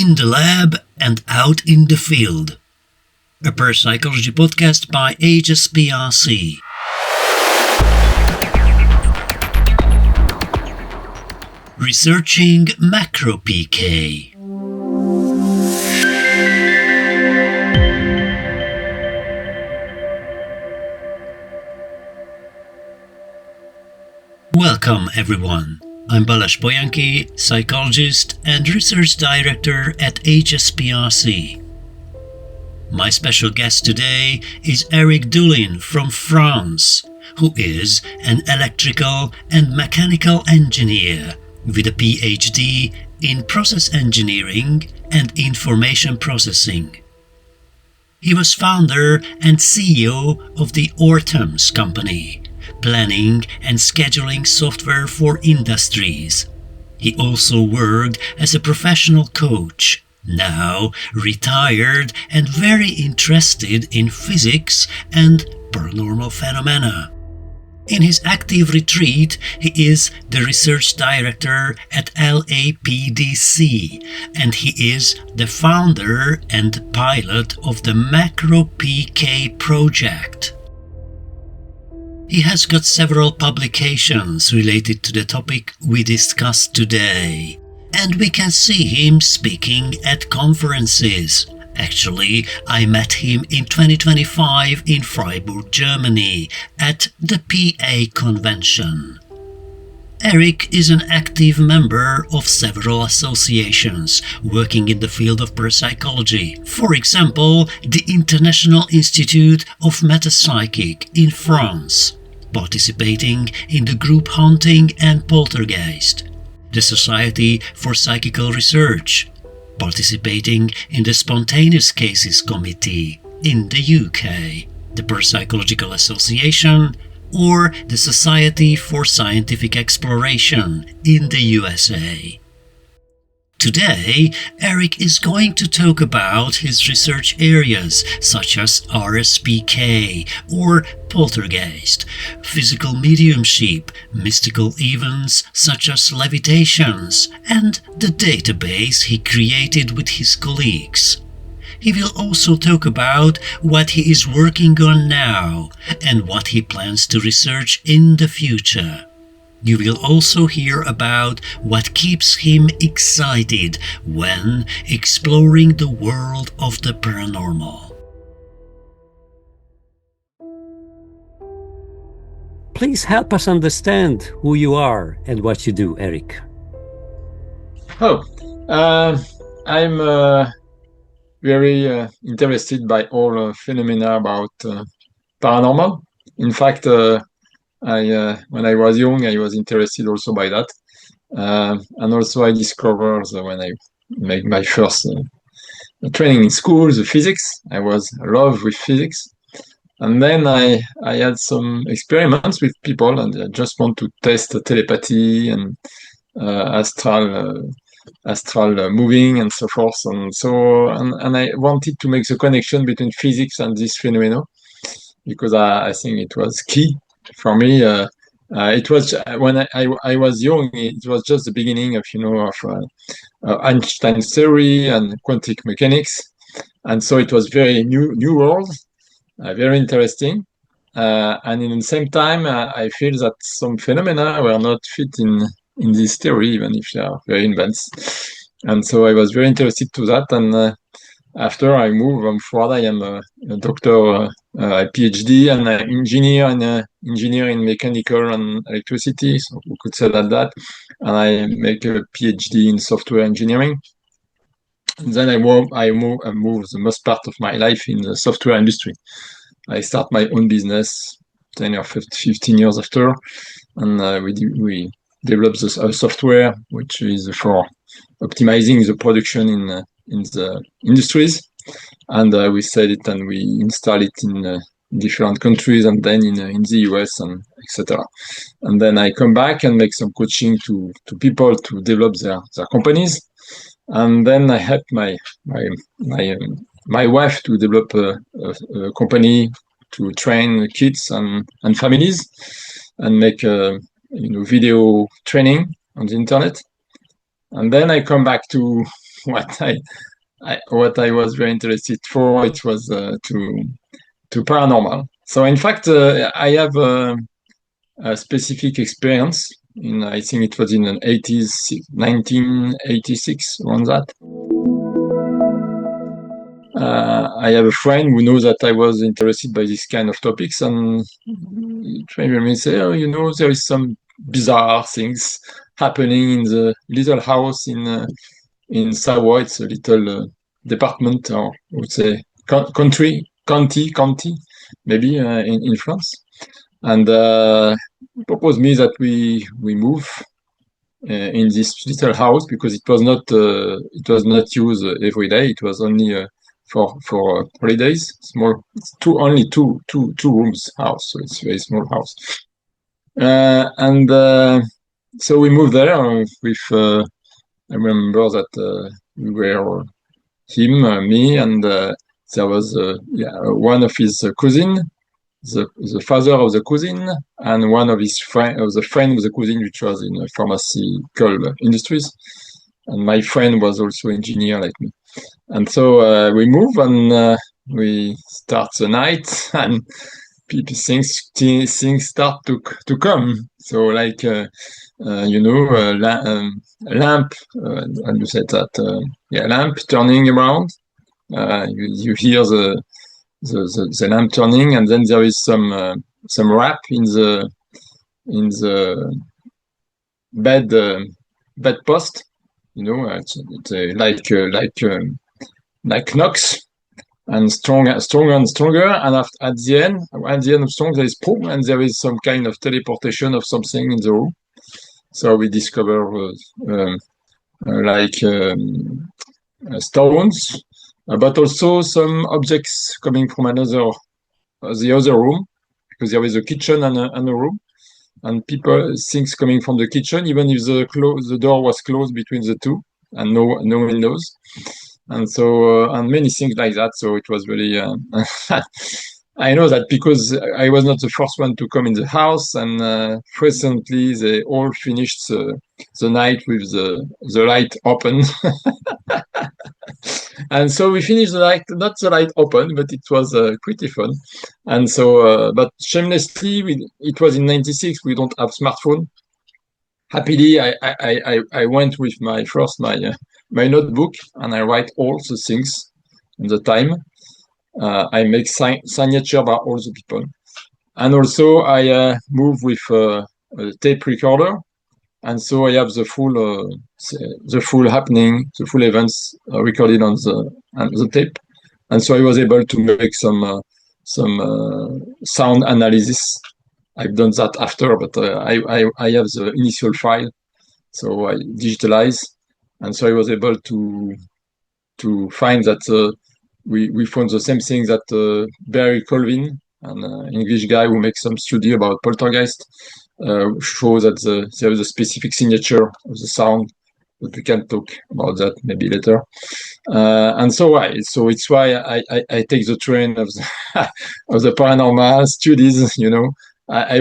In the Lab and Out in the Field, a parapsychology podcast by HSPRC. Researching macro PK. Welcome everyone. I'm Balázs Poyanki, psychologist and research director at HSPRC. My special guest today is Eric Dullin from France, who is an electrical and mechanical engineer with a PhD in process engineering and information processing. He was founder and CEO of the ORTEMS company, planning and scheduling software for industries. He also worked as a professional coach, now retired and very interested in physics and paranormal phenomena. In his active retreat, he is the research director at LAPDC, and he is the founder and pilot of the Macro PK project. He has got several publications related to the topic we discussed today, and we can see him speaking at conferences. Actually, I met him in 2025 in Freiburg, Germany, at the PA convention. Eric is an active member of several associations working in the field of parapsychology. For example, the International Institute of Metapsychique in France, participating in the group Haunting and Poltergeist. The Society for Psychical Research, participating in the Spontaneous Cases Committee in the UK, the Parapsychological Association, or the Society for Scientific Exploration in the USA. Today, Eric is going to talk about his research areas such as RSPK or poltergeist, physical mediumship, mystical events such as levitations, and the database he created with his colleagues. He will also talk about what he is working on now and what he plans to research in the future. You will also hear about what keeps him excited when exploring the world of the paranormal. Please help us understand who you are and what you do, Eric. I'm very interested by all phenomena about paranormal. In fact, when I was young, I was interested also by that. And also I discovered when I made my first training in school, the physics. I was in love with physics. And then I had some experiments with people, and I just want to test telepathy and astral moving and so forth. And I wanted to make the connection between physics and this phenomenon, because I think it was key for me. It was when I was young. It was just the beginning of Einstein's theory and quantum mechanics, and so it was very new world, very interesting. And in the same time, I feel that some phenomena were not fit in this theory, even if they are very advanced. And so I was very interested to that. And after I moved forward, I am a doctor, a PhD, and an engineer in mechanical and electricity. So we could say that. And I make a PhD in software engineering. And then I moved the most part of my life in the software industry. I start my own business 10 or 15 years after, and we developed a software which is for optimizing the production in the industries, and we sell it and we install it in different countries, and then in the US and etc. And then I come back and make some coaching to people to develop their companies, and then I help my wife to develop a company to train kids and families and make video training on the internet. And then I come back to what I was very interested for. It was to paranormal. So in fact, I have a specific experience in, I think it was in the 80s, 1986, around that. I have a friend who knows that I was interested by this kind of topics, and he tried to me say, oh, there is some bizarre things happening in the little house in Savoie. It's a little department, or I would say county, maybe in France. And proposed me that we move in this little house, because it was not used every day. It was only for holidays. Small, only two rooms house, so it's a very small house. And so we moved there with. I remember that we were him, me, and there was one of his cousin, the father of the cousin, and one of his friend of the cousin, which was in pharmaceutical industries. And my friend was also engineer like me. And so we move, and we start the night, and things start to come. So like lamp, and you said that lamp turning around. You hear the lamp turning, and then there is some wrap in the bed post. It's like knocks, and stronger and stronger. And at the end of song, there is boom, and there is some kind of teleportation of something in the room. So we discover stones, but also some objects coming from the other room, because there is a kitchen and a room, and things coming from the kitchen, even if the door was closed between the two, and no windows, and so and many things like that. So it was really. I know that because I was not the first one to come in the house, and presently they all finished the night with the light open. And so we finished not the light open, but it was pretty fun. And so, but shamelessly, it was in '96. We don't have smartphone. Happily, I went with my notebook, and I write all the things in the time. I make signature by all the people, and also I move with a tape recorder, and so I have the full happening, the full events recorded on the tape, and so I was able to make some sound analysis. I've done that after, but I have the initial file, so I digitalize, and so I was able to find that. We found the same thing that Barry Colvin, an English guy who makes some study about poltergeist, shows that there is a specific signature of the sound, but we can talk about that maybe later. And so it's why I take the train of the paranormal studies. I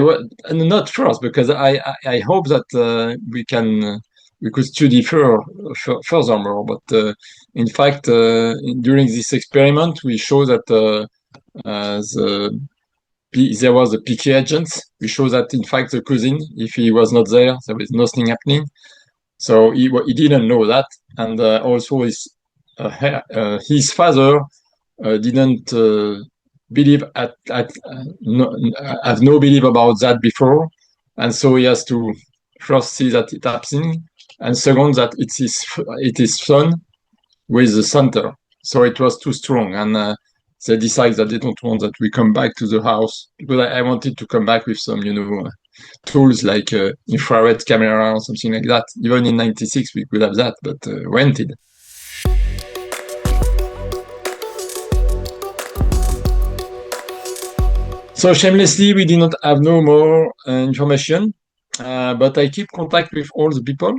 not first, because I hope that we could study furthermore, but in fact, during this experiment, we show that there was a picky agent. We show that, in fact, the cousin, if he was not there, there was nothing happening. So he didn't know that, and also his father didn't believe have no belief about that before, and so he has to first see that it happening, and second that it is son with the center. So it was too strong, and they decide that they don't want that we come back to the house, because I wanted to come back with some, tools like infrared camera or something like that. Even in '96 we could have that, but rented. So shamelessly, we did not have no more information, but I keep contact with all the people.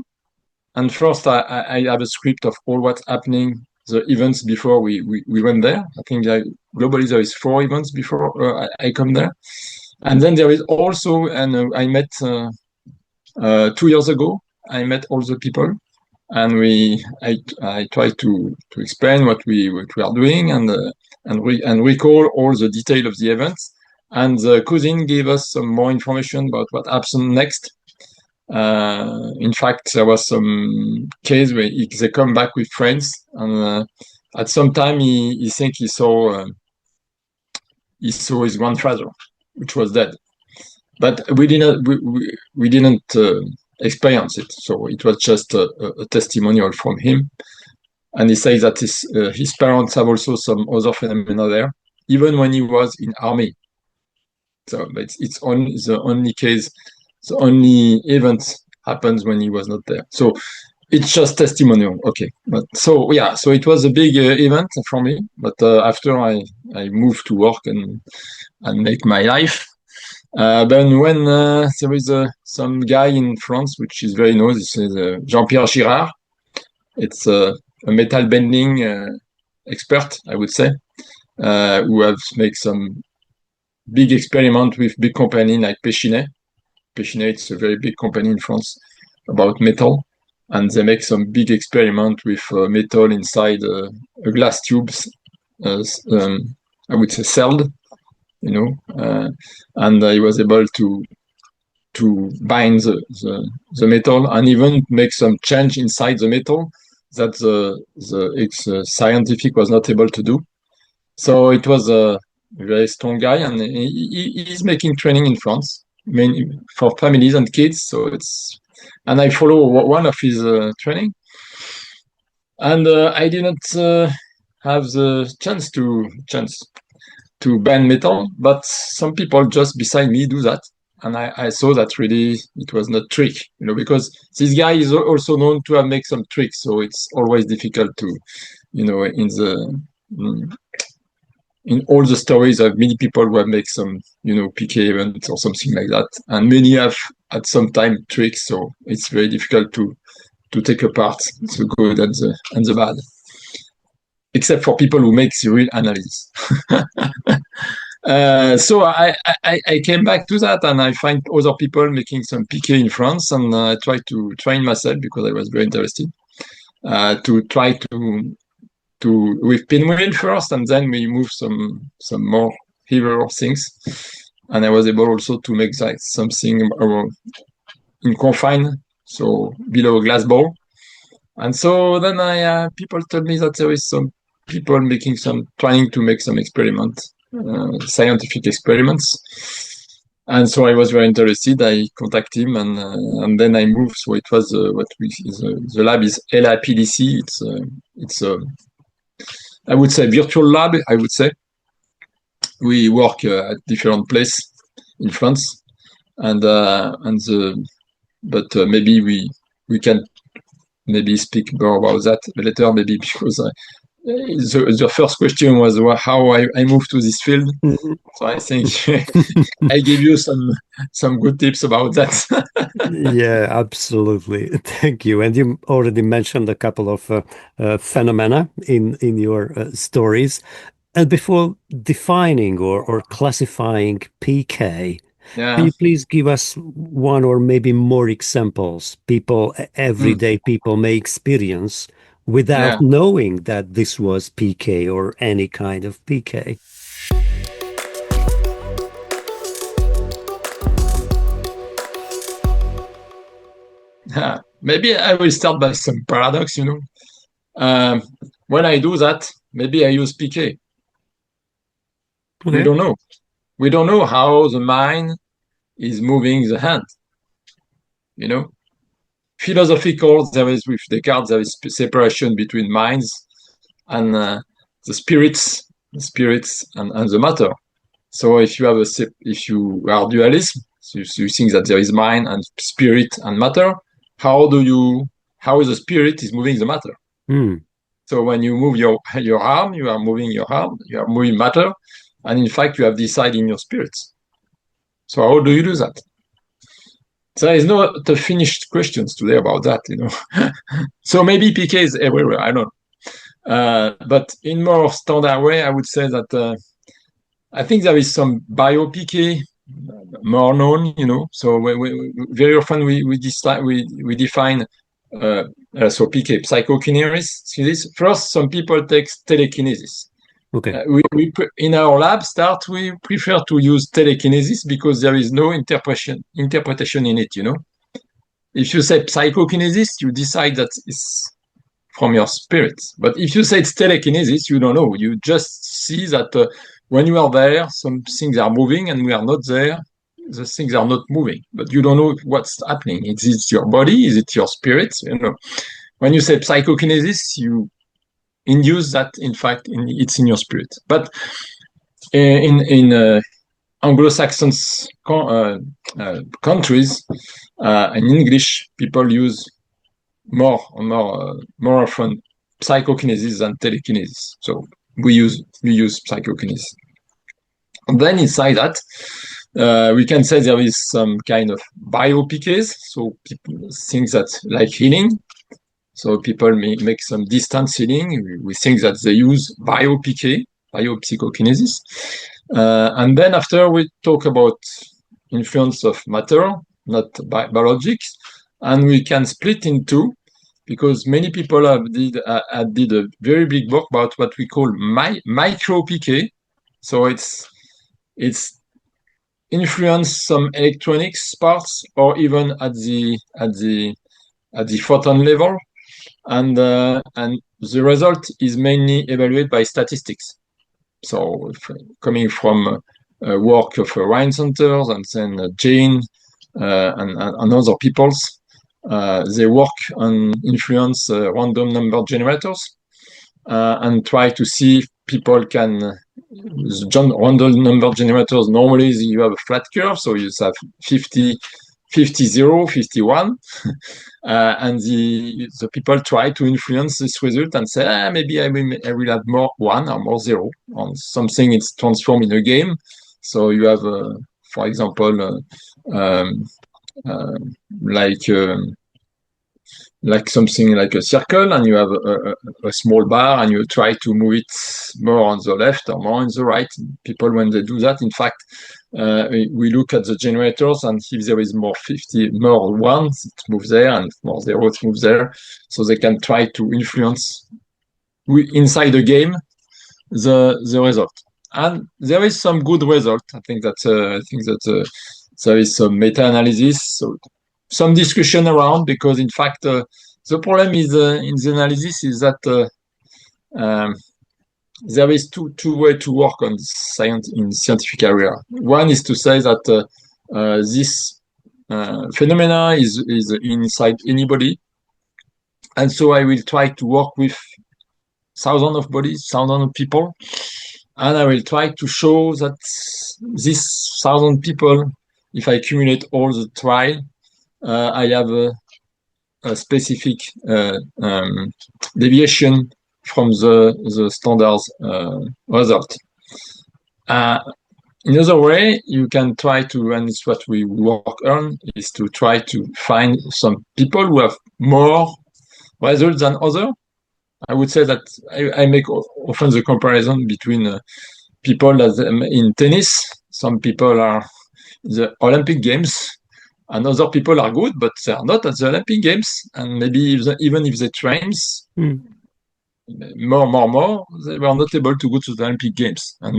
And first, I have a script of all what's happening, the events before we went there. I think globally there is 4 events before I come there. And then there is also, and I met 2 years ago, I met all the people. and I try to explain what we are doing and recall all the detail of the events. And the cousin gave us some more information about what happened next. In fact, there was some case where they come back with friends, and at some time he think he saw his grandfather, which was dead, but we didn't experience it. So it was just a testimonial from him, and he says that his parents have also some other phenomena there, even when he was in army. So it's only the only case, the only event happens when he was not there. So it's just testimonial. Okay, but so it was a big event for me. But after I moved to work and make my life. Then when there is some guy in France which is very known, this is Jean-Pierre Girard. It's a metal bending expert, I would say, who have made some big experiment with big company like Péchinet. Péchinet, it's a very big company in France about metal, and they make some big experiment with metal inside a glass tubes, I would say sealed, and he was able to bind the metal and even make some change inside the metal that the scientific was not able to do. So it was a very strong guy, and he's making training in France, mainly for families and kids. So and I follow one of his training, and I didn't have the chance to bend metal, but some people just beside me do that, and I saw that really it was not trick, because this guy is also known to have made some tricks, so it's always difficult to, in all the stories of many people who have made some, PK events or something like that, and many have at some time tricks, so it's very difficult to take apart the good and the bad, except for people who make the real analysis. So I came back to that, and I find other people making some PK in France, and I try to train myself because I was very interested to try to with pinwheel first, and then we move some more heavier things, and I was able also to make that something in confine, so below a glass ball. And so then people told me that there is some people trying to make some experiments, scientific experiments. And so I was very interested. I contacted him, and then I moved. So it was the lab is LAPDC. It's I would say virtual lab. I would say we work at different places in France, but maybe we can maybe speak more about that later, maybe, because the first question was how I moved to this field. Mm-hmm. So I think I give you some good tips about that. Yeah, absolutely. Thank you. And you already mentioned a couple of phenomena in your stories. And before defining or classifying PK, can you please give us one or maybe more examples everyday people may experience without knowing that this was PK or any kind of PK? Maybe I will start by some paradox, when I do that, maybe I use PK. Okay. We don't know how the mind is moving the hand. Philosophical, there is with Descartes, there is separation between minds and the spirits and the matter. So if you are dualist, so you think that there is mind and spirit and matter, how the spirit is moving the matter? So when you move your arm, you are moving your arm, you are moving matter, and in fact you have decided in your spirits. So how do you do that? There is no finished questions today about that, So maybe PK is everywhere, I don't know. But in more standard way, I would say that I think there is some bio PK more known, So we very often we define So PK, psychokinesis. First, some people take telekinesis. Okay. In our lab we prefer to use telekinesis because there is no interpretation in it, you know. If you say psychokinesis, you decide that it's from your spirit. But if you say it's telekinesis, you don't know. You just see that when you are there, some things are moving, and we are not there, the things are not moving. But you don't know what's happening. Is it your body? Is it your spirit? You know. When you say psychokinesis, you induce that, in fact, it's in your spirit. But in Anglo-Saxon countries, in English, people use more often psychokinesis than telekinesis. So we use psychokinesis. And then inside that, we can say there is some kind of bio-PKs, so people think that like healing. So people may make some distance healing. We think that they use bio-PK, biopsychokinesis. And then after we talk about influence of matter, not biologics, and we can split in two, because many people did a very big work about what we call micro-PK. So it's influence some electronics parts, or even at the photon level. And the result is mainly evaluated by statistics. So coming from work of Ryan Centers and then Jane and other peoples, they work on influence random number generators and try to see if people can random number generators. Normally you have a flat curve, so you have 50, 0, 51. And the people try to influence this result and say, maybe I will have more 1 or more 0 on something. It's transformed in a game. So you have, for example, like something like a circle, and you have a small bar, and you try to move it more on the left or more on the right. People, when they do that, in fact, we look at the generators, and if there is more 50, more 1, it moves there, and more 0, it moves there. So they can try to influence inside the game the result. And there is some good result. I think that there is some meta-analysis, so some discussion around, because in fact the problem is in the analysis is that there is two ways to work on science in scientific area. One is to say that this phenomena is inside anybody, and so I will try to work with thousands of bodies, thousands of people, and I will try to show that this 1,000 people, if I accumulate all the trial, I have a specific deviation from the standards result. In other way, you can try to, and it's what we work on, is to try to find some people who have more results than others. I would say that I make often the comparison between people that in tennis. Some people are in the Olympic Games, and other people are good, but they are not at the Olympic Games. And maybe even if they train more, they were not able to go to the Olympic Games. And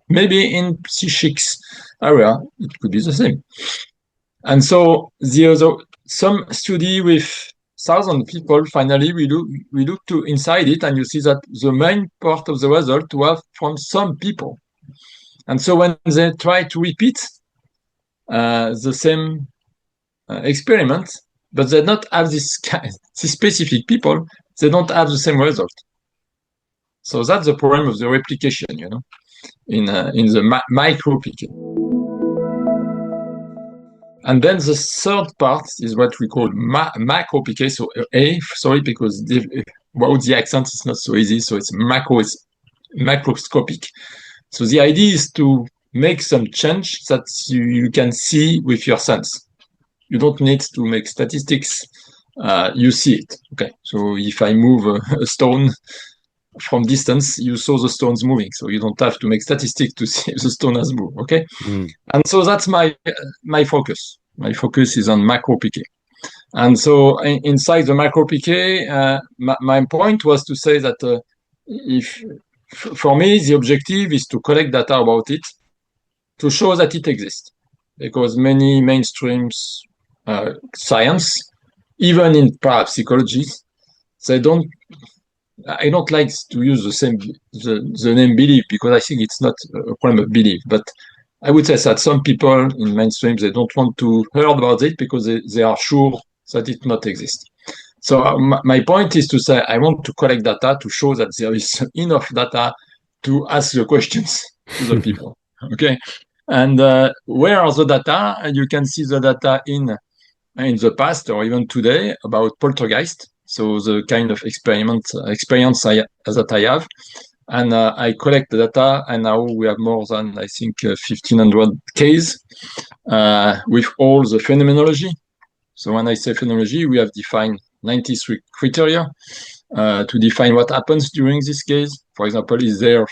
maybe in psychics area, it could be the same. And so some study with 1,000 people, finally we look to inside it, and you see that the main part of the result was from some people. And so when they try to repeat the same experiment, but they don't have this specific people, they don't have the same result. So that's the problem of the replication, you know, in the micro PK. And then the third part is what we call macro PK. So because without the accent, it's not so easy. So it's macro, it's macroscopic. So the idea is to make some change that you can see with your sense. You don't need to make statistics. You see it. Okay. So if I move a stone from distance, you saw the stones moving. So you don't have to make statistics to see if the stone has moved. Okay. And so that's my focus. My focus is on macro PK. And so inside the macro PK, my point was to say that for me, the objective is to collect data about it, to show that it exists. Because many mainstreams science, even in parapsychology, I don't like to use the name belief, because I think it's not a problem of belief. But I would say that some people in mainstream, they don't want to hear about it because they are sure that it not exist. So my point is to say, I want to collect data to show that there is enough data to ask the questions to the people. Okay. And where are the data? And you can see the data in the past or even today about poltergeist. So the kind of experience that I have. And I collect the data, and now we have more than, I think, 1,500 cases with all the phenomenology. So when I say phenomenology, we have defined 93 criteria to define what happens during this case. For example, is there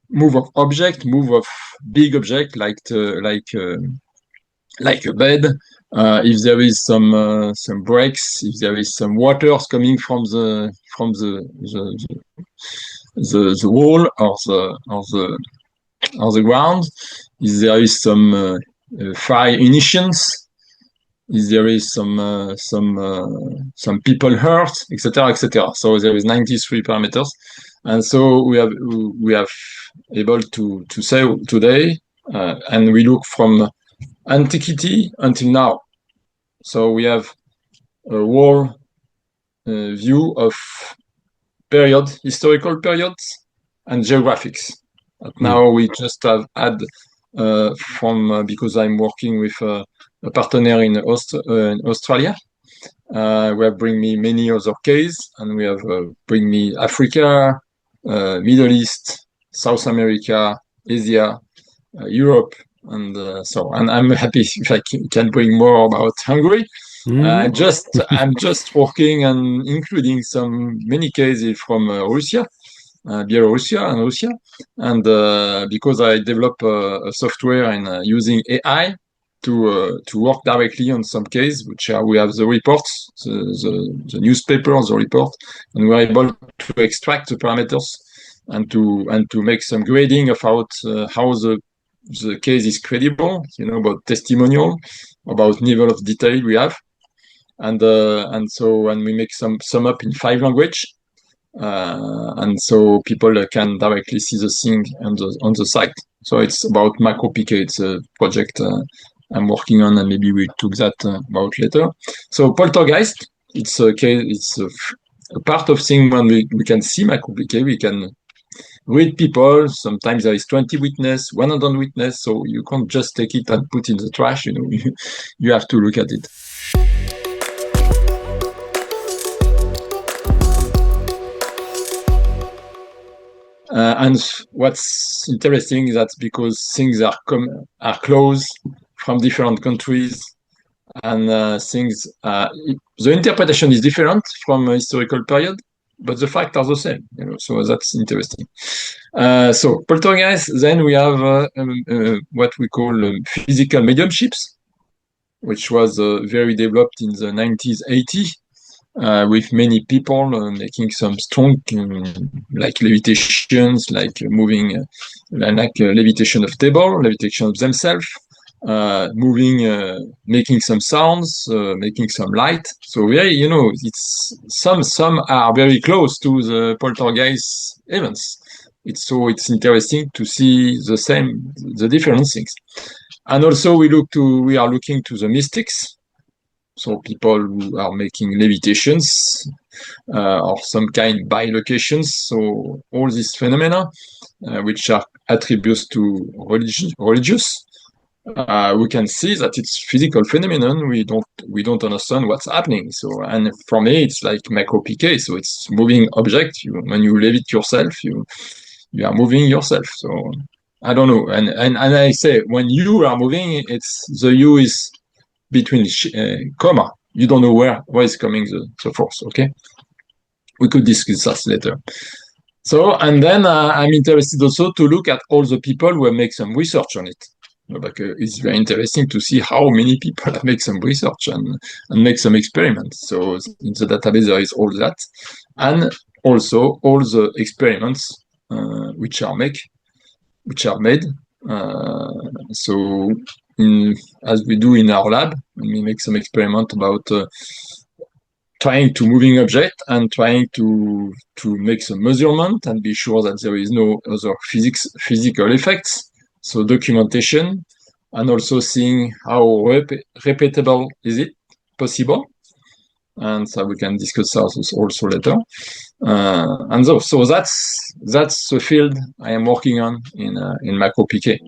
move of object, move of big object like a bed? If there is some breaks, if there is some waters coming from the wall or the ground, if there is some fire ignitions, if there is some people hurt, etc., etc. So there is 93 parameters, and so we have able to say today, and we look from antiquity until now. So we have a whole view of historical periods and geographics. But now we just have had because I'm working with a partner in Australia. We have bring me many other cases, and we have bring me Africa, Middle East, South America, Asia, Europe, and so. And I'm happy if I can bring more about Hungary. I'm just working on including many cases from Russia, Belarus and Russia, and because I develop a software and using AI to work directly on some cases, which we have the reports, the newspaper, the report, and we're able to extract the parameters and to make some grading about how the case is credible, about testimonial, about level of detail we have. And so when we make sum up in 5 languages, and so people can directly see the thing on the site. So it's about macro PK. It's a project I'm working on, and maybe we took that about later. So poltergeist, it's a case. It's a part of thing when we can see macro PK. We can read people. Sometimes there is 20 witness, 100 witness. So you can't just take it and put in the trash. You have to look at it. And what's interesting is that because things are close from different countries, and things the interpretation is different from a historical period, but the facts are the same. So that's interesting. So poltergeist. Then we have what we call physical mediumships, which was very developed in the 90s, 80s. With many people making some strong, like levitations, like moving, like levitation of table, levitation of themselves, moving, making some sounds, making some light. So very, it's some are very close to the poltergeist events. It's interesting to see the different things. And also we are looking to the mystics. So people who are making levitations or some kind bilocations. So all these phenomena, which are attributes to religious, we can see that it's physical phenomenon. We don't understand what's happening. So, and for me, it's like macro PK. So it's moving object. When you levit yourself, you are moving yourself. So I don't know. And I say when you are moving, it's the you is between comma. You don't know where is coming the force. Okay, we could discuss that later. So, and then I'm interested also to look at all the people who have made some research on it. But it's very interesting to see how many people have made some research and make some experiments. So in the database there is all that, and also all the experiments which are made. So as we do in our lab, we make some experiment about trying to moving object and trying to make some measurement and be sure that there is no other physical effects. So documentation, and also seeing how repeatable is it possible. And so we can discuss also later. And so that's the field I am working on in macro PK.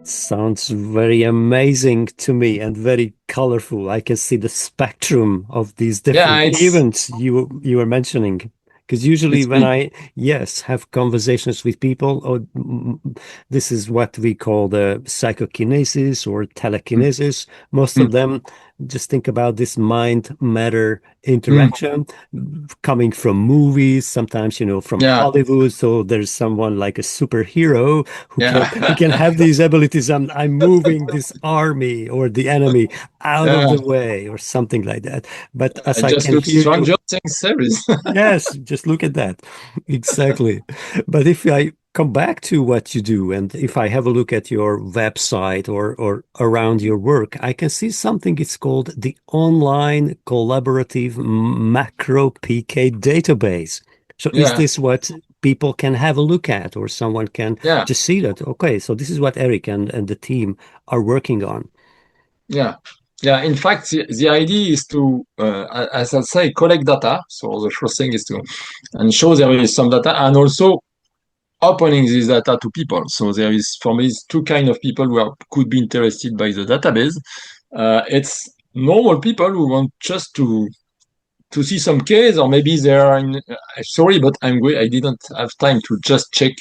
Sounds very amazing to me and very colorful. I can see the spectrum of these different events you were mentioning. Because usually when I have conversations with people, this is what we call the psychokinesis or telekinesis. Most of them just think about this mind-matter interaction coming from movies, sometimes, from Hollywood. So there's someone like a superhero who can have these abilities. I'm moving this army or the enemy out of the way or something like that. But as I just can hear Stranger Things series. Yes, just look at that. Exactly. But if I come back to what you do, and if I have a look at your website or around your work, I can see something. It's called the Online Collaborative Macro PK Database. So is this what people can have a look at, or someone can just see that? Okay, so this is what Eric and the team are working on. Yeah, in fact, the idea is to, as I say, collect data. So the first thing is to show there is some data, and also opening this data to people. So there is, for me, two kinds of people who could be interested by the database. It's normal people who want just to see some case, or maybe they are in. Sorry, but I didn't have time to just check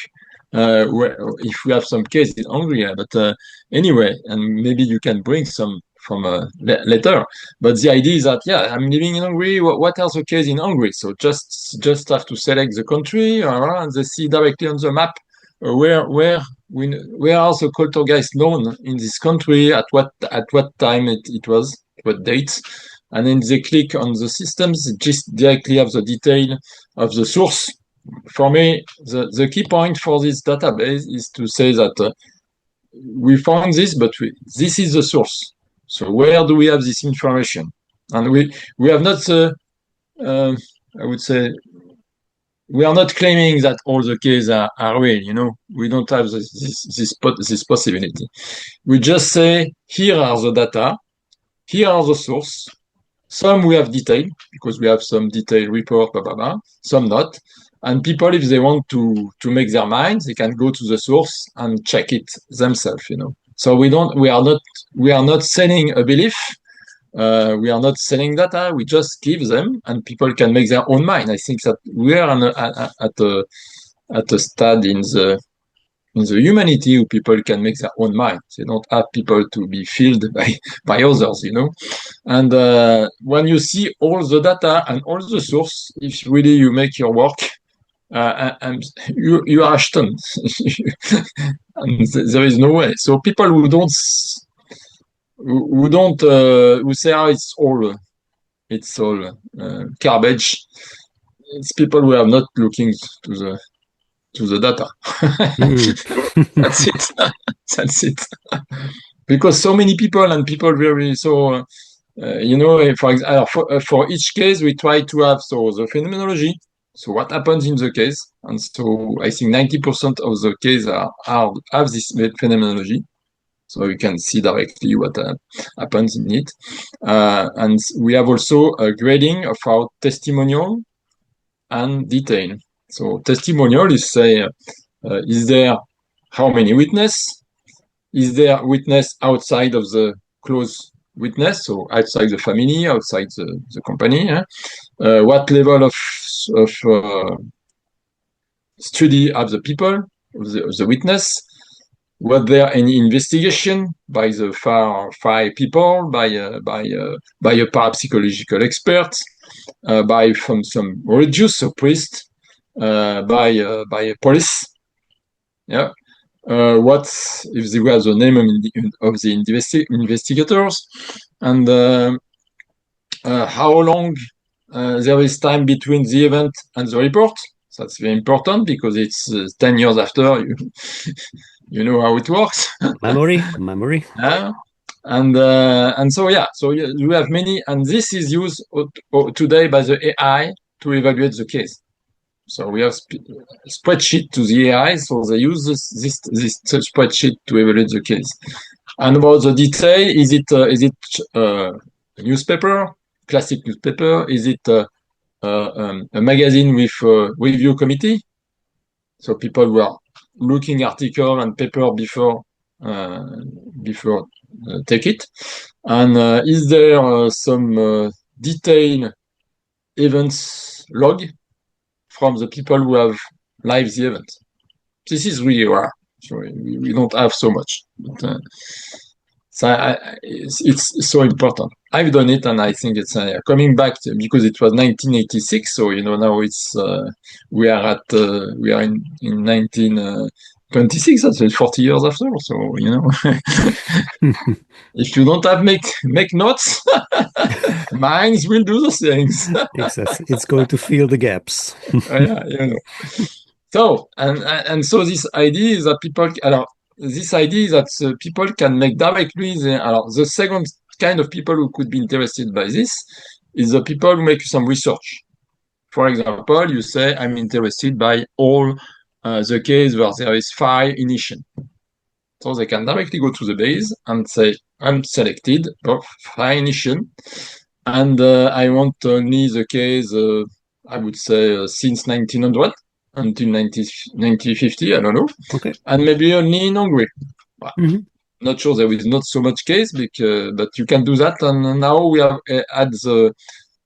if we have some case in Hungary. But anyway, and maybe you can bring some from later. But the idea is that I'm living in Hungary. What are the cases in Hungary? So just have to select the country, and they see directly on the map where are the poltergeist known in this country, at what time it was, what dates. And then they click on the systems, just directly have the detail of the source. For me, the key point for this database is to say that we found this, but this is the source. So where do we have this information? And we have not, I would say, we are not claiming that all the cases are real. We don't have this possibility. We just say, here are the data, here are the source. Some we have detailed because we have some detailed report, blah, blah, blah. Some not. And people, if they want to make their minds, they can go to the source and check it themselves, So we are not selling a belief. We are not selling data. We just give them, and people can make their own mind. I think that we are at a stage in the humanity where people can make their own mind. They don't have people to be filled by others, And when you see all the data and all the source, if really you make your work, and you are stunned. And there is no way. So people who say, it's all garbage. It's people who are not looking to the data. That's it. That's it. Because so many people very so. For example, for each case, we try to have the phenomenology. So what happens in the case? And so I think 90% of the cases have this phenomenology. So you can see directly what happens in it. And we have also a grading of our testimonial and detail. So testimonial is say, is there how many witnesses? Is there witness outside of the close witness, so outside the family, outside the company? What level of study of the people, of the witness? Was there any investigation by the five people, by a parapsychological expert, from some religious or priest, by a police? Yeah. what if they were the name of the investigators, and how long there is time between the event and the report. That's very important because it's 10 years after you, you know how it works. Memory. Yeah. And so you have many, and this is used today by the AI to evaluate the case. So we have spreadsheet to the AI, so they use this spreadsheet to evaluate the case. And about the detail, is it a newspaper, classic newspaper? Is it a magazine with a review committee? So people were looking article and paper before take it. And is there some detailed events log from the people who have live the event? This is really rare. So we don't have so much. But, it's so important. I've done it, and I think it's coming back because it was 1986. So now it's we are in 1926. That's 40 years after. So if you don't have make notes, minds will do those things. Exactly. It's going to fill the gaps. Yeah. So and so this idea is that people. This idea is that people can make directly the second kind of people who could be interested by this is the people who make some research. For example, you say, I'm interested by all the case where there is fire ignition. So they can directly go to the base and say, I'm selected for fire ignition, and I want only the case, I would say, since 1900. Until 1950, I don't know. Okay. And maybe only in Hungary. Well, not sure there is not so much case, but you can do that. And now we have at the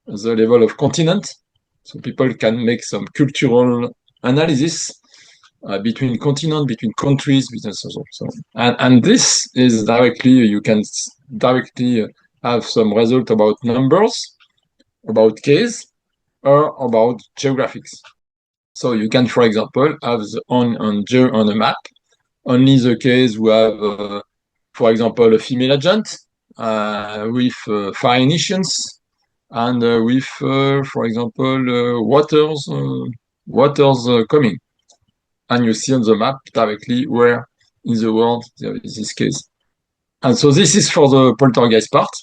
level of continent, so people can make some cultural analysis between continent, between countries, and this is directly, you can directly have some result about numbers, about case, or about geographics. So you can, for example, have on a map only the case we have, for example, a female agent with fire ignitions and with, for example, waters coming. And you see on the map directly where in the world there is this case. And so this is for the poltergeist part.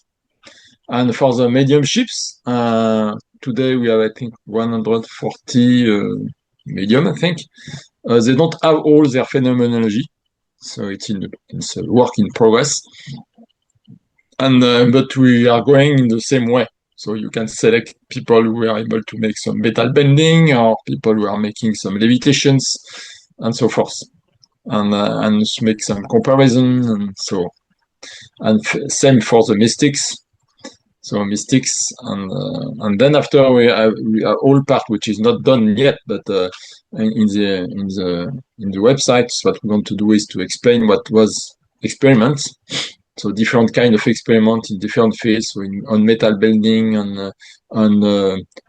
And for the mediumships, today we have, I think, 140 medium, I think. They don't have all their phenomenology, so it's a work in progress. And but we are going in the same way. So you can select people who are able to make some metal bending, or people who are making some levitations, and so forth, and make some comparison, and so. And same for the mystics. So mystics, and then after we have all part which is not done yet, but in the website, what we want to do is to explain what was experiments. So different kind of experiment in different fields, so on metal bending, on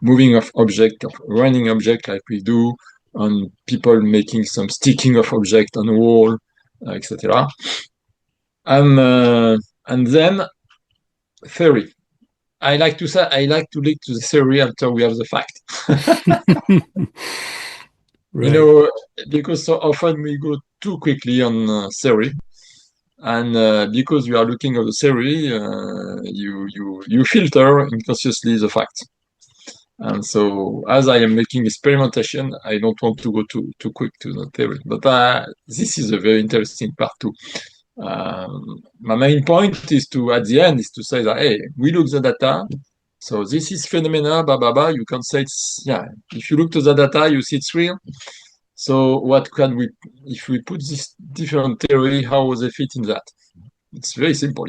moving of object, of running object like we do, on people making some sticking of object on a wall, etc. And then theory. I like to link to the theory after we have the fact. Right. Because so often we go too quickly on theory, and because we are looking at the theory, you filter unconsciously the fact. And so, as I am making experimentation, I don't want to go too quick to the theory. But this is a very interesting part too. My main point is at the end is to say that, hey, we look the data. So this is phenomena, you can say if you look to the data, you see it's real. So what can we, if we put this different theory, how will they fit in that? It's very simple,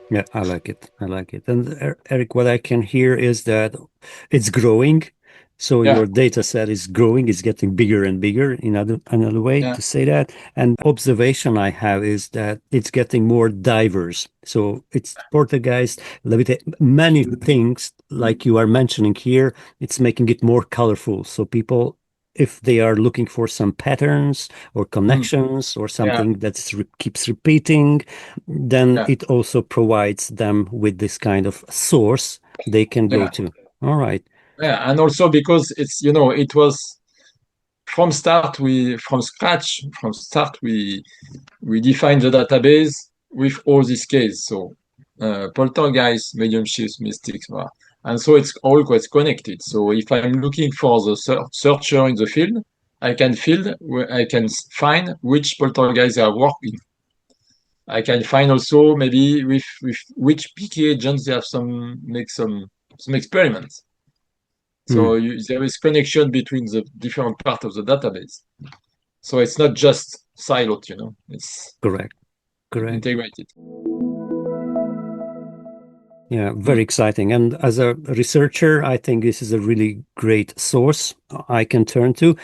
Yeah, I like it. And Eric, what I can hear is that it's growing. So your data set is growing, it's getting bigger and bigger, another way to say that. And observation I have is that it's getting more diverse. So it's poltergeist, many things like you are mentioning here, it's making it more colorful. So people, if they are looking for some patterns or connections or something that keeps repeating, then it also provides them with this kind of source they can go to. All right. Yeah, and also because it's, it was from scratch, we defined the database with all these cases. So poltergeist, mediumship, mystics, and so it's all quite connected. So if I'm looking for the searcher in the field, I can find which poltergeist are working. I can find also maybe with which PK agents they have make some experiments. So there is connection between the different parts of the database. So it's not just siloed, it's correct. Integrated. Yeah, very exciting. And as a researcher, I think this is a really great source I can turn to.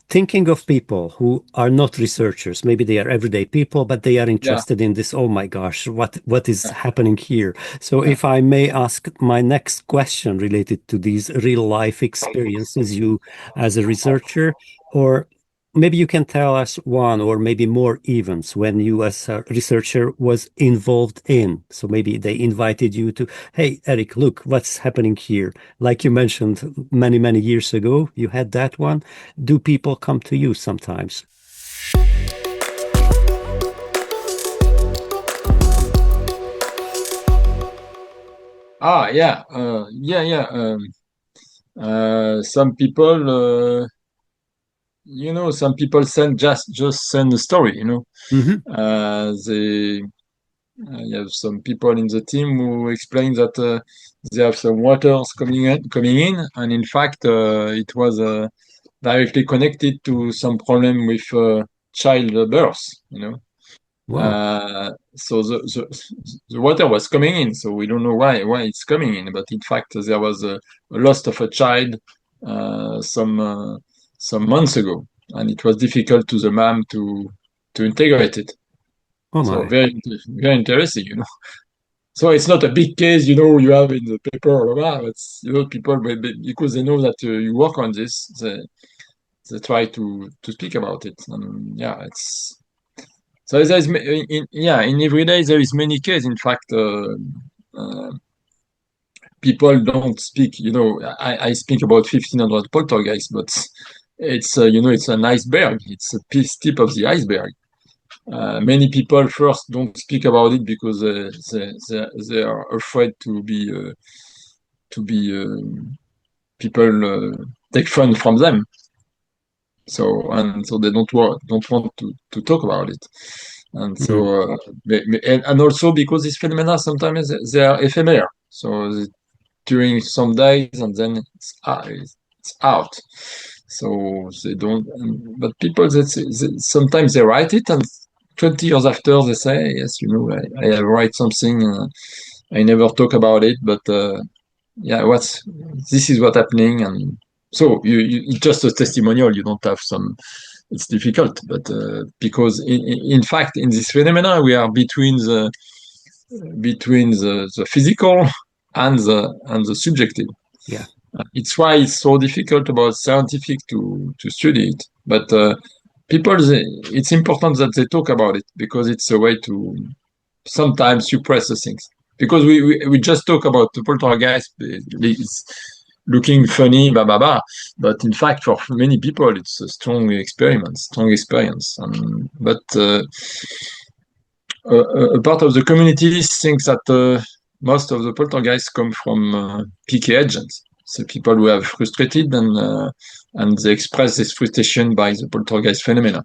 Thinking of people who are not researchers, maybe they are everyday people, but they are interested in this. Oh my gosh, what is happening here? So if I may ask my next question related to these real life experiences, you as a researcher, or maybe you can tell us one or maybe more events when you as a researcher was involved in. So maybe they invited you to, hey, Eric, look, what's happening here? Like you mentioned many, many years ago, you had that one. Do people come to you sometimes? Some people, some people just send a story, I have some people in the team who explain that they have some waters coming in, and in fact, it was directly connected to some problem with childbirth, Wow. So the water was coming in, so we don't know why it's coming in, but in fact there was a loss of a child some months ago, and it was difficult to the mom to integrate it. Oh So my. very interesting, So it's not a big case, you have in the paper, it's people because they know that you work on this, they try to speak about it, and it's. So there's in every day there is many cases. In fact, people don't speak. I speak about 1,500 poltergeists, but it's it's an iceberg. It's a tip of the iceberg. Many people first don't speak about it because they are afraid to be people take fun from them. So they don't want to talk about it. And so, and also because these phenomena sometimes they are ephemeral. So during some days and then it's out. So they don't. But people sometimes they write it, and 20 years after they say, yes, I have write something. I never talk about it, but this is what happening, and so it's just a testimonial. You don't have some. It's difficult, but because in fact, in this phenomena, we are between the physical and the subjective. Yeah, it's why it's so difficult about scientific to study it. But people, it's important that they talk about it because it's a way to sometimes suppress the things. Because we just talk about the poltergeist. It's looking funny, but in fact, for many people, it's a strong experience. But a part of the community thinks that most of the poltergeists come from PK agents. So people who have frustrated and they express this frustration by the poltergeist phenomena.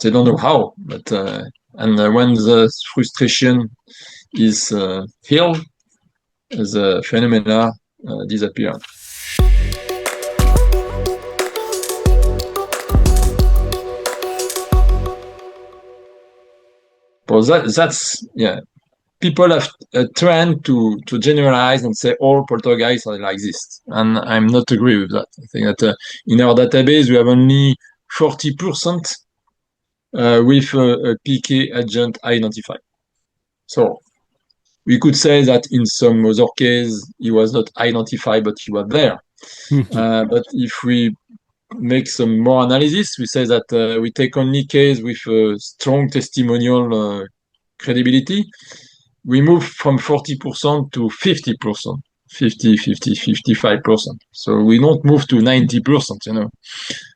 They don't know how, but when the frustration is healed, the phenomena disappear. But that's people have a trend to generalize and say all poltergeists are like this, and I'm not agree with that. I think that in our database we have only 40% with a PK agent identified. So we could say that in some other case, he was not identified, but he was there. But if we make some more analysis, we say that we take only case with strong testimonial credibility. We move from 40% to 50%, 50, 50, 55%. So we don't move to 90%, you know.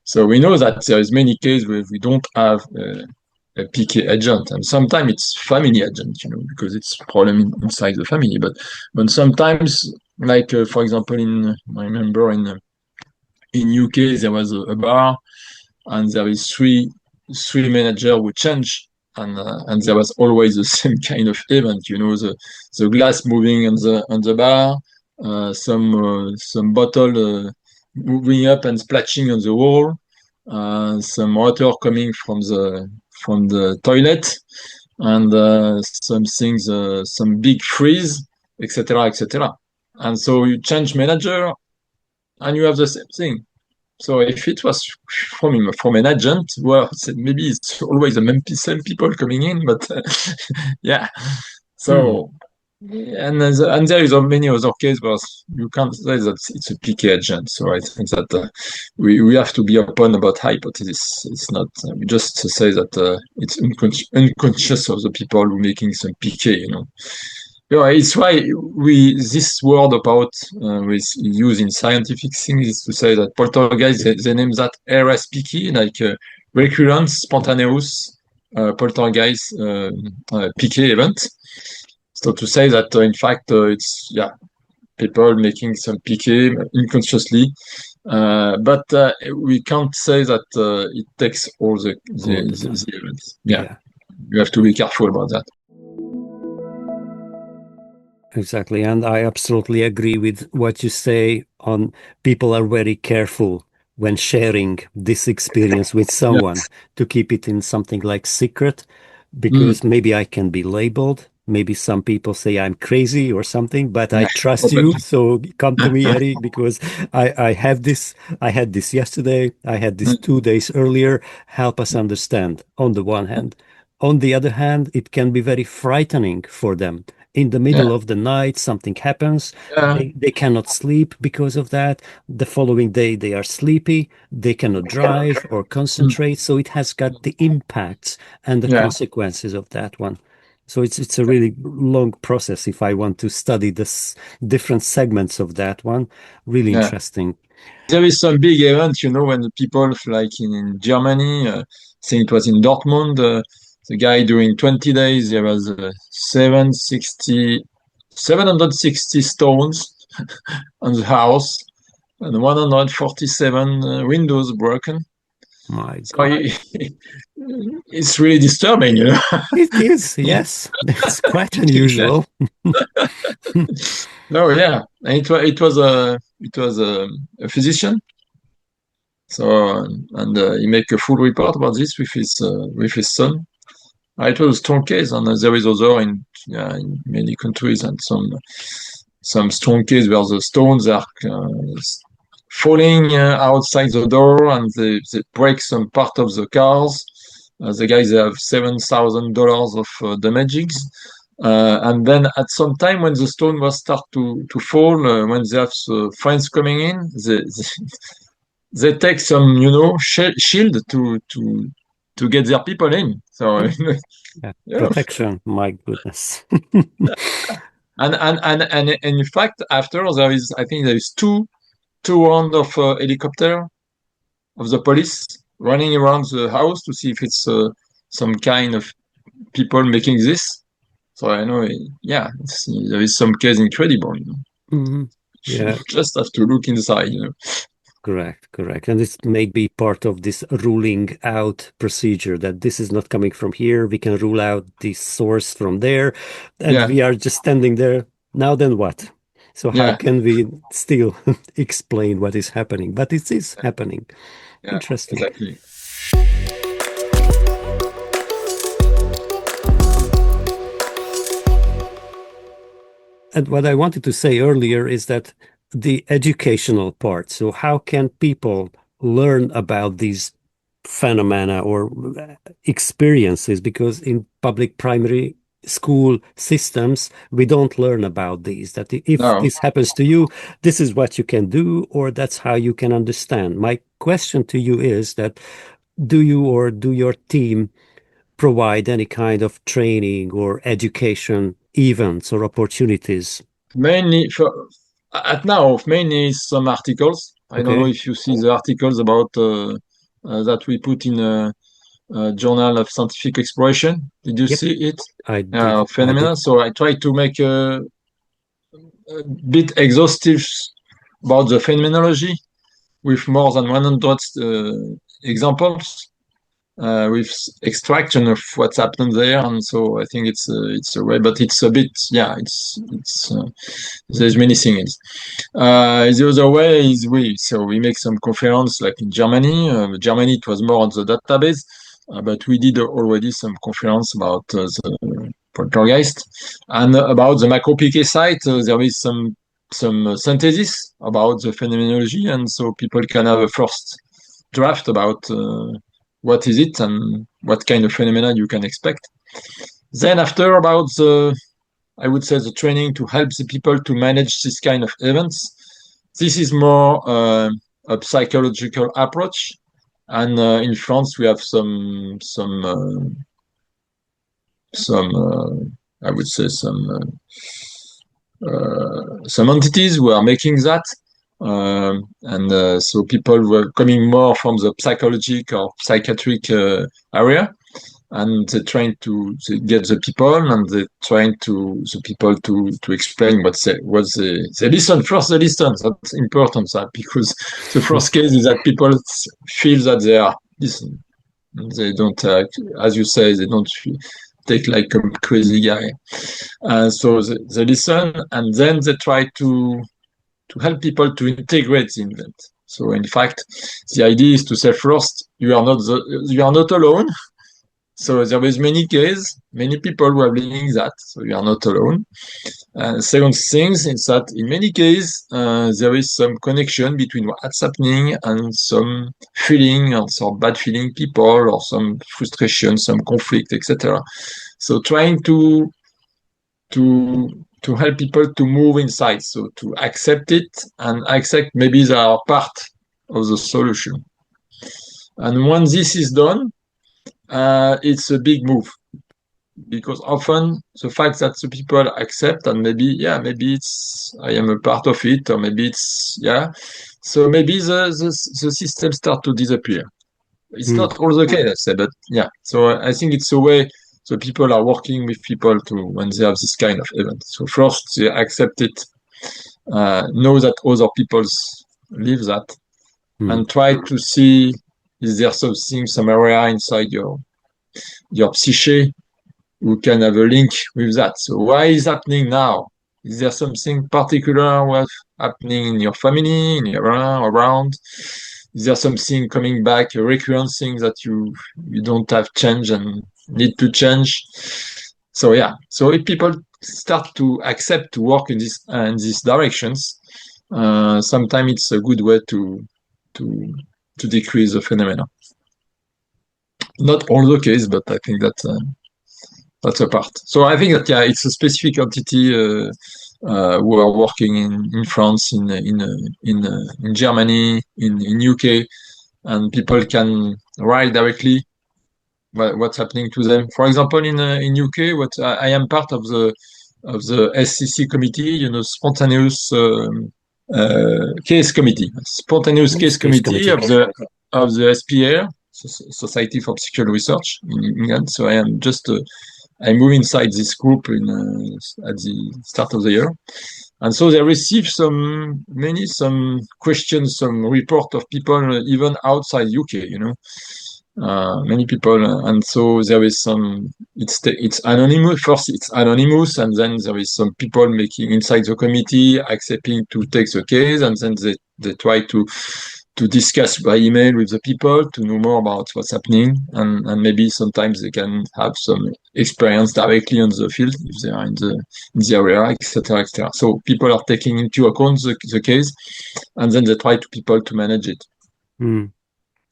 So we know that there is many cases where we don't have a PK agent, and sometimes it's family agent, you know, because it's problem inside the family. But sometimes, like for example, I remember in UK there was a bar, and there is three manager who change, and there was always the same kind of event, you know, the glass moving on the bar, some bottle moving up and splashing on the wall, some water coming from the toilet, and some things, some big freeze, etc., etc. And so you change manager, and you have the same thing. So if it was from an agent, well, maybe it's always the same people coming in, but yeah. So and there is many other cases where you can't say that it's a PK agent. So I think that we have to be open about hypothesis. It's not we just say that it's unconscious of the people who are making some PK, you know. Yeah, it's why this word about we use in scientific things is to say that poltergeist, they name that RSPK, like recurrent spontaneous poltergeist PK event. So to say that in fact it's people making some PK unconsciously, but we can't say that it takes all the events. Yeah, you have to be careful about that. Exactly. And I absolutely agree with what you say on people are very careful when sharing this experience with someone to keep it in something like secret, because maybe I can be labeled. Maybe some people say I'm crazy or something, but I trust you. So come to me, Eric, because I have this. I had this yesterday. I had this 2 days earlier. Help us understand on the one hand. On the other hand, it can be very frightening for them. In the middle of the night, something happens. They cannot sleep because of that. The following day, they are sleepy. They cannot drive or concentrate. So it has got the impacts and the consequences of that one. So it's a really long process if I want to study this different segments of that one. Really interesting. There is some big event, you know, when the people like in Germany, I think it was in Dortmund, the guy doing 20 days, there was 760 stones on the house and 147 windows broken. My God. It's really disturbing, you know. It is, yes. It's quite unusual. No, yeah. And it was a physician. So and he make a full report about this with his son. It was a strong case, and there is other in many countries, and some strong case where the stones are falling outside the door, and they break some part of the cars. The guys have $7,000 of damages, and then at some time when the stone was start to fall, when they have friends coming in, they take some shield to get their people in. So protection, my goodness. and in fact, after I think there is two rounds of helicopter of the police running around the house to see if it's some kind of people making this. So I know, there is some case incredible. You know? Yeah, just have to look inside. You know. Correct. And this may be part of this ruling out procedure, that this is not coming from here. We can rule out the source from there. And we are just standing there. Now then what? So how can we still explain what is happening? But it is happening. Interesting. Exactly. And what I wanted to say earlier is that the educational part. So how can people learn about these phenomena or experiences? Because in public primary school systems, we don't learn about these, that if No. this happens to you, this is what you can do, or that's how you can understand. My question to you is that do you or do your team provide any kind of training or education events or opportunities? Mainly mainly some articles. I don't know Okay. if you see the articles about that we put in a Journal of Scientific Exploration. Did you Yep, see it? I did. I Phenomena. did. So I try to make a bit exhaustive about the phenomenology with more than 100 examples. With extraction of what's happened there, and so I think it's a way, but it's a bit, yeah, it's there's many things. The other way is we make some conference like in Germany. Germany it was more on the database, but we did already some conference about the poltergeist and about the macro-PK site. There is some synthesis about the phenomenology, and so people can have a first draft about what is it and what kind of phenomena you can expect. Then after about I would say the training to help the people to manage this kind of events. This is more a psychological approach. And in France, we have some I would say some entities who are making that. So people were coming more from the psychological or psychiatric area, and they're trying to get the people, and they're trying to the people to explain what they listen first. They listen. That's important, that because the first case is that people feel that they are listening. They don't, as you say, they don't take like a crazy guy. So they listen, and then they try to help people to integrate the event. So in fact, the idea is to say first, you are not alone. So there is many cases, many people who are believing that, so you are not alone. Second thing is that in many cases, there is some connection between what's happening and some feeling or some bad feeling people or some frustration, some conflict, etc. So trying to help people to move inside, so to accept it and accept maybe they are part of the solution. And when this is done, it's a big move, because often the fact that the people accept and maybe it's I am a part of it, or maybe it's so maybe the system start to disappear. It's not all the case, I say, but so I think it's a way. So people are working with people to when they have this kind of event. So first they accept it, know that other people live that, and try to see is there something, some area inside your psyche who can have a link with that. So why is happening now? Is there something particular what's happening in your family, in your around? Is there something coming back, a recurrent thing that you don't have change and need to change? So so if people start to accept to work in these directions, sometimes it's a good way to decrease the phenomena. Not all the case, but I think that's a part. So I think that it's a specific entity who are working in France, in Germany, in UK, and people can write directly what's happening to them. For example, in UK, what I am part of the SCC committee, spontaneous case committee, spontaneous case committee of the SPR, Society for Psychical Research in England. So I am just I move inside this group at the start of the year. And so they receive some questions, some report of people even outside UK, many people. And so there is some, it's anonymous. First it's anonymous, and then there is some people making inside the committee accepting to take the case, and then they try to discuss by email with the people to know more about what's happening, and maybe sometimes they can have some experience directly on the field if they are in the area, etc., etc. So people are taking into account the case, and then they try to manage it,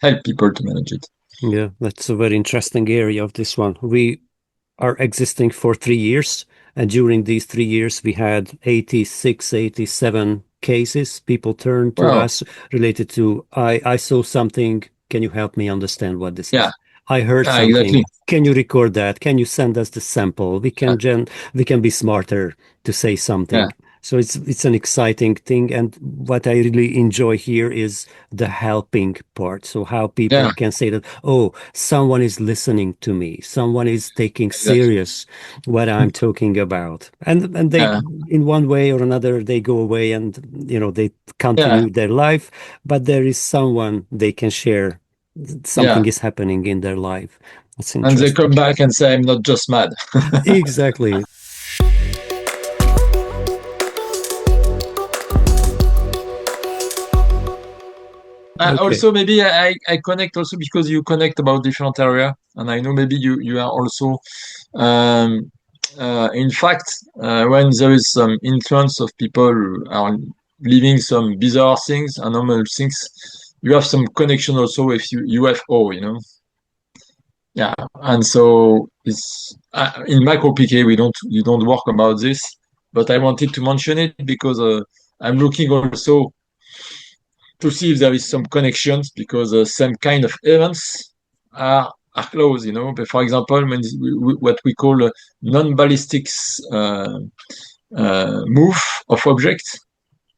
help people to manage it. Yeah, that's a very interesting area of this one. We are existing for 3 years. And during these 3 years, we had 86, 87 cases. People turned to Wow. us related to, I saw something. Can you help me understand what this Yeah. is? I heard Yeah, something. exactly. Can you record that? Can you send us the sample? We Yeah. can be smarter to say something. Yeah. So it's an exciting thing. And what I really enjoy here is the helping part. So how people Yeah. can say that, oh, someone is listening to me. Someone is taking Exactly. serious what I'm talking about. And they, Yeah. in one way or another, they go away and, they continue their life, but there is someone they can share. Yeah. Something is happening in their life. That's And they come interesting. back and say, I'm not just mad. Exactly. Okay. Also, maybe I connect also because you connect about different area, and I know maybe you are also, in fact, when there is some influence of people who are living some bizarre things, anomalous things, you have some connection also with UFO, Yeah, and so it's in macro PK you don't work about this, but I wanted to mention it because I'm looking also to see if there is some connections because some kind of events are close, But for example, when what we call a non-ballistics move of objects,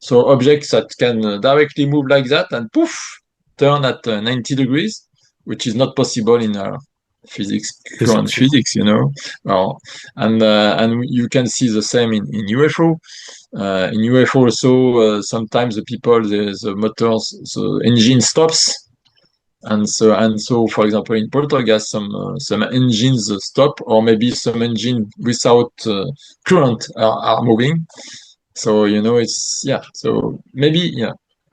so objects that can directly move like that and poof, turn at 90 degrees, which is not possible in our current Physics, yeah. physics, Well, and you can see the same in UFO. In UFO also, sometimes the motors, the engine stops. And so, for example, in poltergeist, some engines stop, or maybe some engine without current are moving. So it's So maybe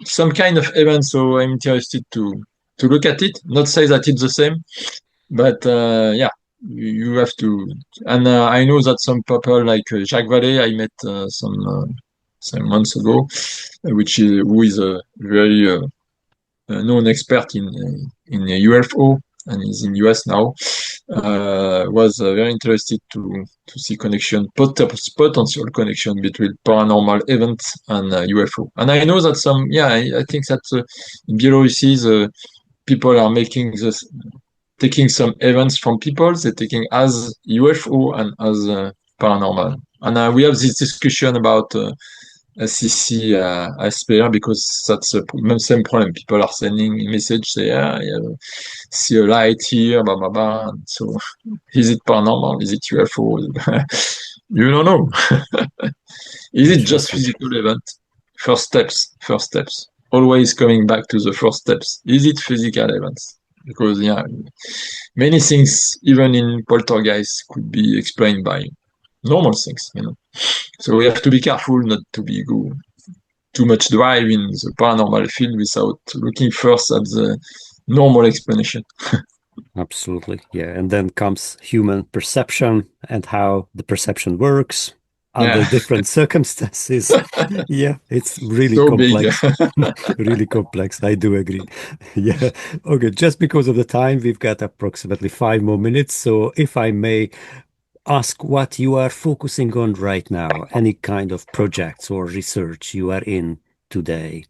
some kind of event. So I'm interested to look at it. Not say that it's the same, but you have to. And I know that some people like Jacques Vallée, I met some months ago, who is a very known expert in UFO and is in US now. Was very interested to see potential connection between paranormal events and UFO. And I know that I think that in Belarus, people are taking some events from people, they're taking as UFO and as paranormal. And we have this discussion about SCC HSPR because that's the same problem. People are sending a message, say, see a light here, blah, blah, blah. So is it paranormal? Is it UFO? You don't know. Is it just physical event? First steps. Always coming back to the first steps. Is it physical events? Because, many things, even in poltergeist, could be explained by normal things, So we have to be careful not to go too much drive in the paranormal field without looking first at the normal explanation. Absolutely. Yeah. And then comes human perception and how the perception works under different circumstances. Yeah, it's really So complex. big. Really complex. I do agree. Yeah. Okay. Just because of the time, we've got approximately 5 more minutes. So if I may ask what you are focusing on right now, any kind of projects or research you are in today.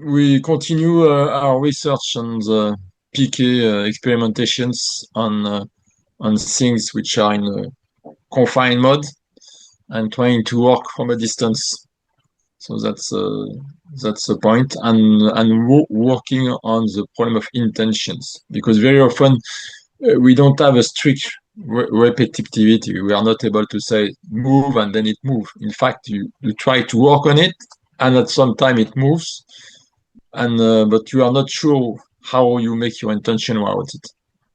We continue our research on the PK experimentations on things which are in a confined mode and trying to work from a distance. So that's the point, and working on the problem of intentions, because very often we don't have a strict repetitivity. We are not able to say move and then it moves. In fact, you try to work on it, and at some time it moves, and but you are not sure how you make your intention about it.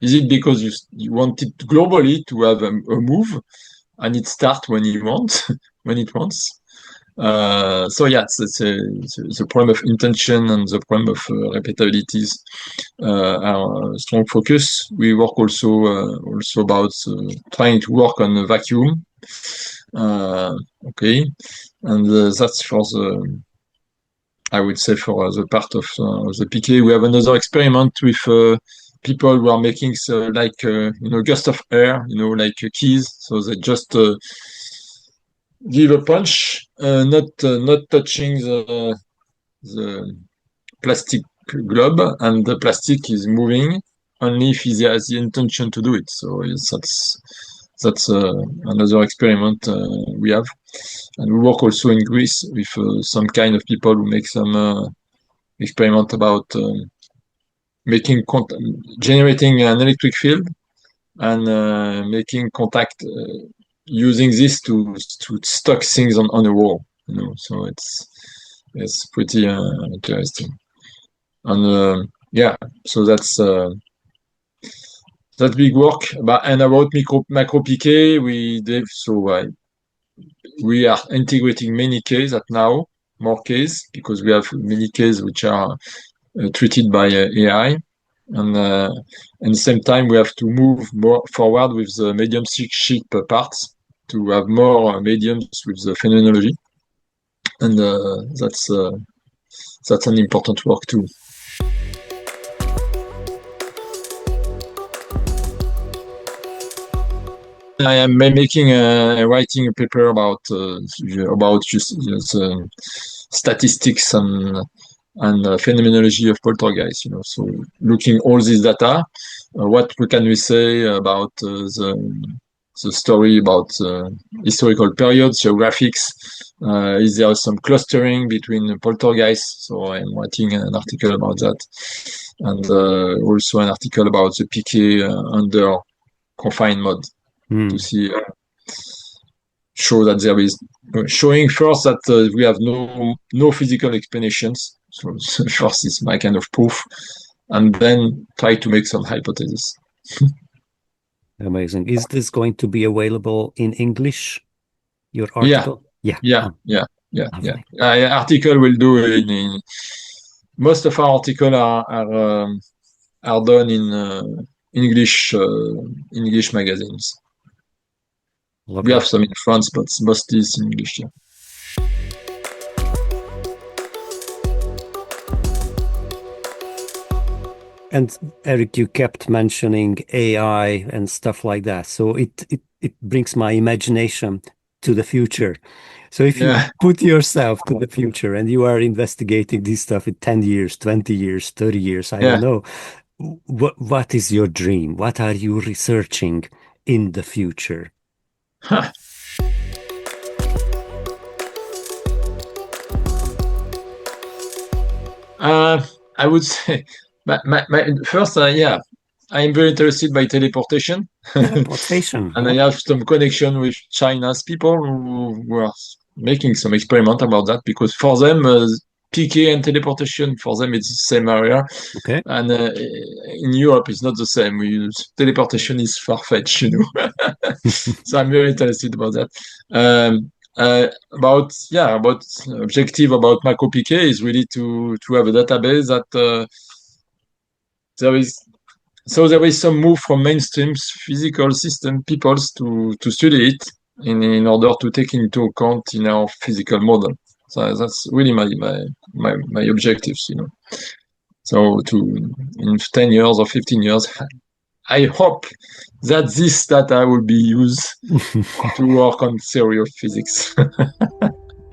Is it because you want it globally to have a move, and it starts when you want, when it wants? So yeah, it's the problem of intention and the problem of repeatabilities are a strong focus. We work also about trying to work on a vacuum. Okay, and that's for I would say for the part of the PK. We have another experiment with people who are making gust of air, like keys. So they just give a punch, not touching the plastic globe, and the plastic is moving only if he has the intention to do it. So that's another experiment we have. And we work also in Greece with some kind of people who make some experiment about generating an electric field and making contact using this to stock things on a wall. So it's pretty interesting. And so that's big work. And about macro PK, we are integrating many cases now, more cases, because we have many cases which are treated by AI. And at the same time, we have to move more forward with the mediumship parts to have more mediums with the phenomenology. And that's an important work too. I am writing a paper about statistics and phenomenology of poltergeist. So looking all this data, what can we say about the story about historical periods, geographics? Is there some clustering between poltergeists? So I'm writing an article about that, and also an article about the PK under confined mode to see show that there is showing first that we have no physical explanations. So first is my kind of proof, and then try to make some hypotheses. Amazing. Is this going to be available in English? Your article? Yeah. Article will do in most of our articles are done in English magazines. Lovely. We have some in France, but mostly it's in English. And Eric, you kept mentioning AI and stuff like that. So it brings my imagination to the future. So if you put yourself to the future and you are investigating this stuff in 10 years, 20 years, 30 years, I don't know, what is your dream? What are you researching in the future? I would say first, I'm very interested by teleportation. Teleportation. And I have some connection with China's people who are making some experiment about that, because for them, PK and teleportation, for them, it's the same area. Okay. And in Europe, it's not the same. Teleportation is far-fetched, So I'm very interested about that. About objective about macro PK is really to have a database that there is some move from mainstream physical system peoples to study it in order to take into account in our physical model. So that's really my objectives, So in 10 years or 15 years, I hope that this data will be used to work on theory of physics.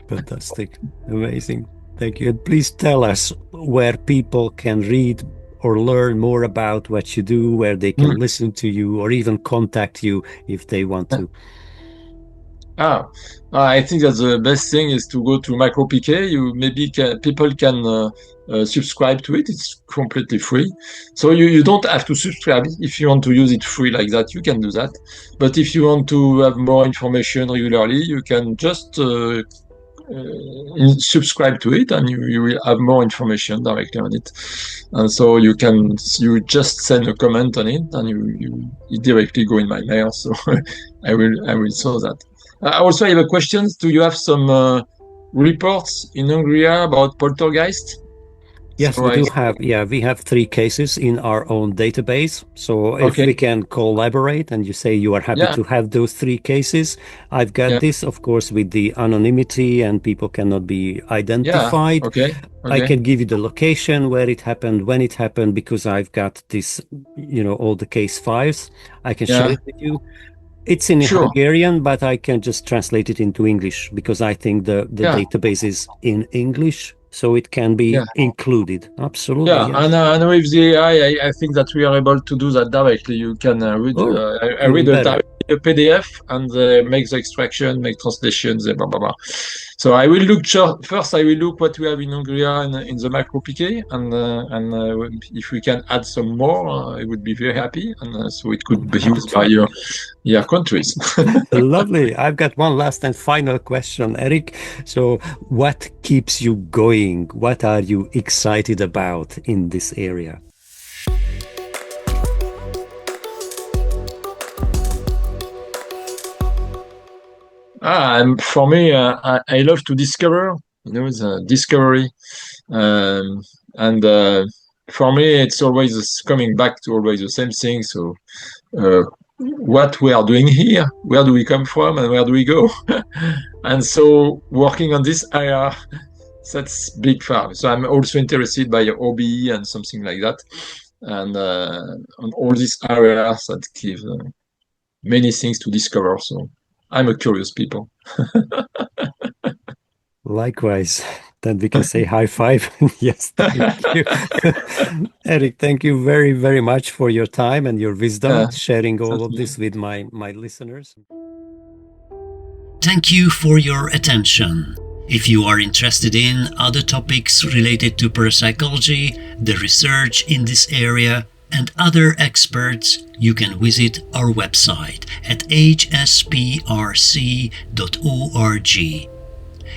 Fantastic. Amazing. Thank you. And please tell us where people can read or learn more about what you do, where they can listen to you or even contact you if they want to. I think that the best thing is to go to MicroPK. People can subscribe to it. It's completely free. So you don't have to subscribe. If you want to use it free like that, you can do that. But if you want to have more information regularly, you can just subscribe to it, and you will have more information directly on it. And so you just send a comment on it, and you directly go in my mail. So I will saw that. Also, I have a question. Do you have some reports in Hungary about poltergeist? Yes, So we do have. Yeah, we have 3 cases in our own database. So if we okay. can collaborate and you say you are happy Yeah. to have those 3 cases, I've got Yeah. this, of course, with the anonymity and people cannot be Yeah. identified. Okay. I Okay. can give you the location where it happened, when it happened, because I've got this, all the case files. I can share Yeah. it with you. It's in Sure. Hungarian, but I can just translate it into English because I think the Yeah. database is in English, so it can be Yeah. included. Absolutely, Yeah, yes. and with the AI, I think that we are able to do that directly. You can read. Oh, I read even better. a PDF and make the extraction, make translations, blah blah blah. So I will look first. I will look what we have in Hungary in the macro PK, and if we can add some more, I would be very happy. And so it could be used by your countries. Lovely. I've got one last and final question, Eric. So, what keeps you going? What are you excited about in this area? For me, I love to discover. The discovery. And for me, it's always coming back to always the same thing. So, what we are doing here, where do we come from, and where do we go? And so, working on this area, that's big fun. So, I'm also interested by OBE and something like that, and on all these areas that give many things to discover. So, I'm a curious people. Likewise, then we can say high five. Yes, thank you. Eric, thank you very, very much for your time and your wisdom, sharing all of this with my listeners. Thank you for your attention. If you are interested in other topics related to parapsychology, the research in this area, and other experts, you can visit our website at hsprc.org.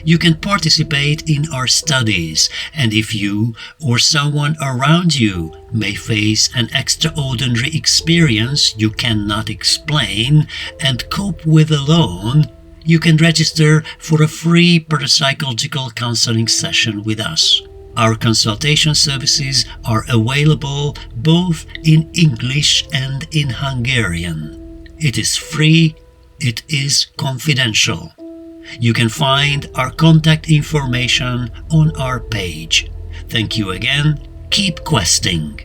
You can participate in our studies, and if you or someone around you may face an extraordinary experience you cannot explain and cope with alone, you can register for a free parapsychological counseling session with us. Our consultation services are available both in English and in Hungarian. It is free, it is confidential. You can find our contact information on our page. Thank you again. Keep questing.